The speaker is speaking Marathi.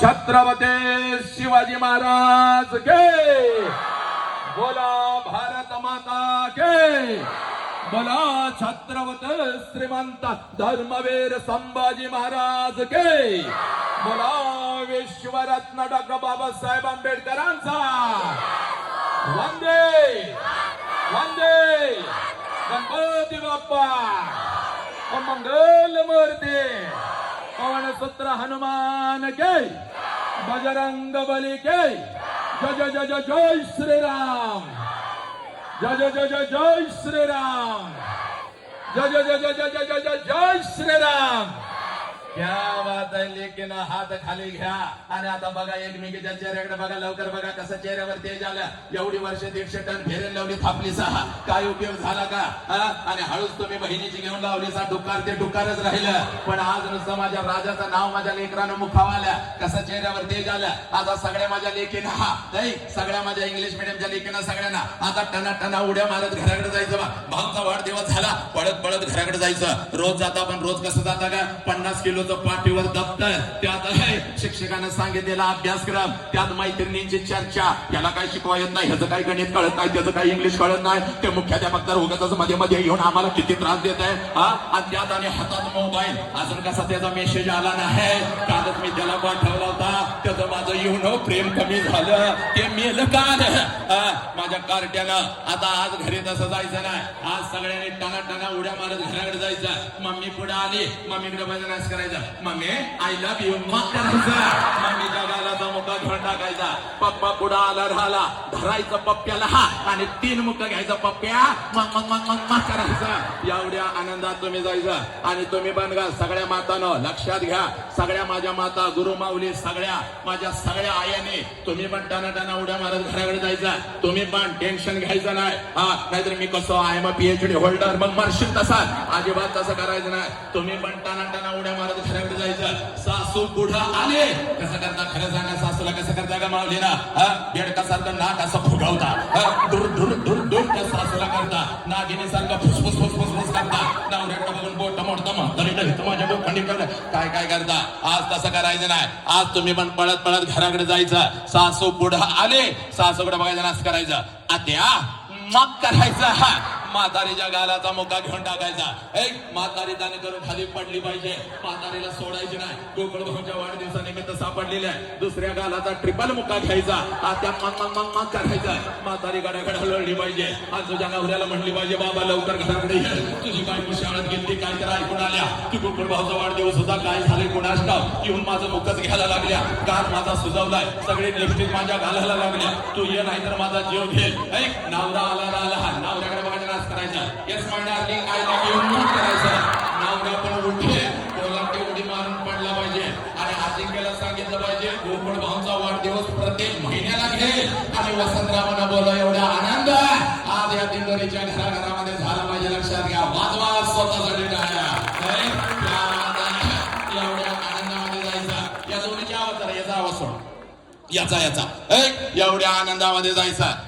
छत्रपती शिवाजी महाराज के बोला, भारत माता के बोला, छत्रपती श्रीमंत धर्मवीर संभाजी महाराज के बोला, विश्वरत्न डॉक्टर बाबासाहेब आंबेडकरांचा वंदे वंदे गणपती बाप्पा, मंगल मूर्ती, पवन सूत्र हनुमान के, बजरंग बली के, जय जय जय जय जय श्री राम, जय जय जय जय जय श्री राम, जय जय जय जय जय जय जय जय जय श्री राम. क्या बात आहे. लेकिन हात खाली घ्या आणि आता बघा एकमेकीच्या चेहऱ्याकडे बघा, लवकर बघा कसं चेहऱ्यावर तेज आलं. एवढी वर्ष 150 टन फेरेन लावली थापली सहा, काय उपयोग झाला का? आणि हळूच तुम्ही बहिणीची घेऊन लावली सा डुक्कार, ते डुक्कारच राहिलं. पण आज नुसतं माझ्या राजाचं नाव माझ्या लेकरानं मुखावर आलं, कसं चेहऱ्यावर तेज आलं. आता सगळ्या माझ्या लेकीना नाही, सगळ्या माझ्या इंग्लिश मिडियमच्या लेकीना सगळ्यांना आता टना टना उड्या मारत घराकडे जायचं. बा भाऊचा वाढदिवस झाला, पळत पळत घराकडे जायचं. रोज जाता, पण रोज कसं जाता का? 50 किलो पाठीवर दप्तर, त्यात आहे शिक्षकांना सांगितलेला अभ्यासक्रम, त्यात मैत्रिणींची चर्चा. याला काय शिकवा येत नाही, ह्याचं काय गणित कळत नाही, त्याचं काही इंग्लिश कळत नाही. ते मुख्याध्यापक तर उगाच मध्ये मध्ये येऊन आम्हाला किती त्रास देत आहे. आणि त्यात आणि हातात मोबाईल. अजून कसा त्याचा मेसेज आला नाही, कालच मी त्याला पाठवला होता, त्याचं माझं येऊन प्रेम कमी झालं, ते मेलं काल माझ्या कार्ट्यानं. आता आज घरी तसं जायचं नाही, आज सगळ्यांनी टना टना उड्या मारत घराकडे जायचं. मम्मी पुढे आली, मम्मीकडे बजनास करायचा. मम्मी आय लव्ह यू मग करायचा. मम्मीच्या गालाचा मुका घेऊन टाकायचा. पप्पा पुढे आला राहिला, धरायचं पप्प्याला आणि 3 मुका घ्यायचा पप्प्या, मग मग मग मग मग करायचा. एवढ्या आनंदात तुम्ही जायचं. आणि तुम्ही पण का सगळ्या मातानं लक्षात घ्या, सगळ्या माझ्या माता गुरु माऊली, सगळ्या माझ्या सगळ्या आयाने तुम्ही पण टाना टाना उड्या मारत घराकडे जायचा. तुम्ही पण टेन्शन घ्यायचं नाही. नाहीतर मी कसं आहे मग PhD होल्डर मग मरशील तसा, अजिबात तसं करायचं नाही. तुम्ही पण टाना टाना उड्या मारत घराकडे जायचं. सासू पुढं आले, कसं करता खरं सांगा, सासूला कसं करता का माऊली ना? बेडकासारखं नाक असं फुगवता, दूर दूर दूर दूर त्या सासूला करता, नागिनीसारखं फुसफुस फुसफुस फुस करता, नवऱ्याकडे बघून बोट मोडता, मग माझ्या बोखंडी काय काय करता. आज तसं करायचं नाही. आज तुम्ही पण पळत पळत घराकडे जायचं. सासू पुढं आले, सासूकडे बघायचं, नाच करायचं. आत्या मग करायचा. म्हातारीच्या गालाचा मुका घेऊन टाकायचा. एक म्हातारी दाने करून खाली पडली पाहिजे, म्हातारीला सोडायची नाही. गोकुळ भाऊच्या वाढदिवसानिमित्त सापडलेली आहे. दुसऱ्या गालाचा ट्रिपल मुका घ्यायचा. त्या मग मग मग मग करायचा. म्हातारी गडाकडे लढली पाहिजे. आज तुझ्या नवऱ्याला म्हणली पाहिजे, बाबा लवकर घराकडे ये, तुझी बायको शाळेत गेली, काय तर ऐकून आल्या की गोकुळ भाऊचा वाढदिवस होता, काय झाले कोणास ठाऊक, येऊन माझं मुकच घ्यायला लागल्या, गाल माझा सुजवलाय, सगळे लिपस्टिक माझ्या घालायला लागल्या, तू ये नाहीतर माझा जीव घेईल. एक नवरा आला नवऱ्याकडे बघायला करायचा. Yes my darling I love you मग करायचं. नवरा पण उठे, कोलांटी उडी मारून पडला पाहिजे. आणि अजिंक्यला सांगितलं पाहिजे, गोकुळ भाऊचा वाढदिवस प्रत्येक महिन्याला घे. आणि वसंतरावांना बोलवा, एवढा आनंद आज या दिंडोरीच्या घराघरामध्ये झाला पाहिजे. लक्षात घ्या, वाजवा स्वतःसाठी टाळ्या. एवढ्या आनंदामध्ये जायचा. या दोन्हीची आवाज, याचा आवाज सोड, याचा एवढ्या आनंदामध्ये जायचा.